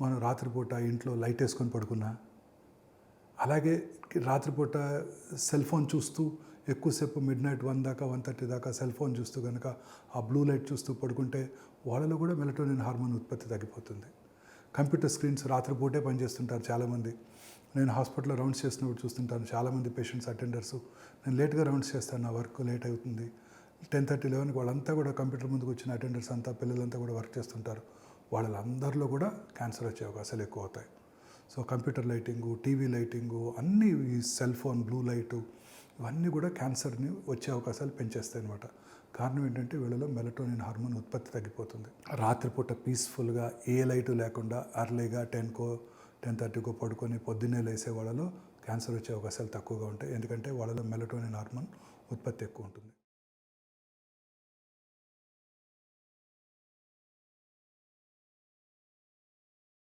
మనం రాత్రిపూట ఇంట్లో లైట్ వేసుకొని పడుకున్నా, అలాగే రాత్రిపూట సెల్ ఫోన్ చూస్తూ ఎక్కువసేపు మిడ్‌నైట్ 1 దాకా 1:30 దాకా సెల్ ఫోన్ చూస్తూ కనుక ఆ బ్లూ లైట్ చూస్తూ పడుకుంటే వాళ్ళలో కూడా మెలటోనిన్ హార్మోన్ ఉత్పత్తి తగ్గిపోతుంది. కంప్యూటర్ స్క్రీన్స్ రాత్రిపూటే పనిచేస్తుంటారు చాలామంది. నేను హాస్పిటల్‌లో రౌండ్స్ చేసినప్పుడు చూస్తుంటాను చాలామంది పేషెంట్స్ అటెండర్స్. నేను లేట్‌గా రౌండ్స్ చేస్తాను, నా వర్క్ లేట్ అవుతుంది. 10:30, 11కి వాళ్ళంతా కూడా కంప్యూటర్ ముందుకు వచ్చిన అటెండర్స్ అంతా పిల్లలంతా కూడా వర్క్ చేస్తుంటారు. వాళ్ళందరిలో కూడా క్యాన్సర్ వచ్చే అవకాశాలు ఎక్కువ అవుతాయి. So computer lighting, TV lighting, అన్నీ ఈ సెల్ ఫోన్ బ్లూ లైటు ఇవన్నీ కూడా క్యాన్సర్ని వచ్చే అవకాశాలు పెంచేస్తాయి అన్నమాట. కారణం ఏంటంటే వీళ్ళలో మెలటోనిన్ హార్మోన్ ఉత్పత్తి తగ్గిపోతుంది. రాత్రిపూట పీస్ఫుల్గా ఏ లైటు లేకుండా అర్లీగా 10కో 10:30కో పడుకొని పొద్దున్నే లేసే వాళ్ళలో క్యాన్సర్ వచ్చే అవకాశాలు తక్కువగా ఉంటాయి. ఎందుకంటే వాళ్ళలో మెలటోనిన్ హార్మోన్ ఉత్పత్తి ఎక్కువ ఉంటుంది.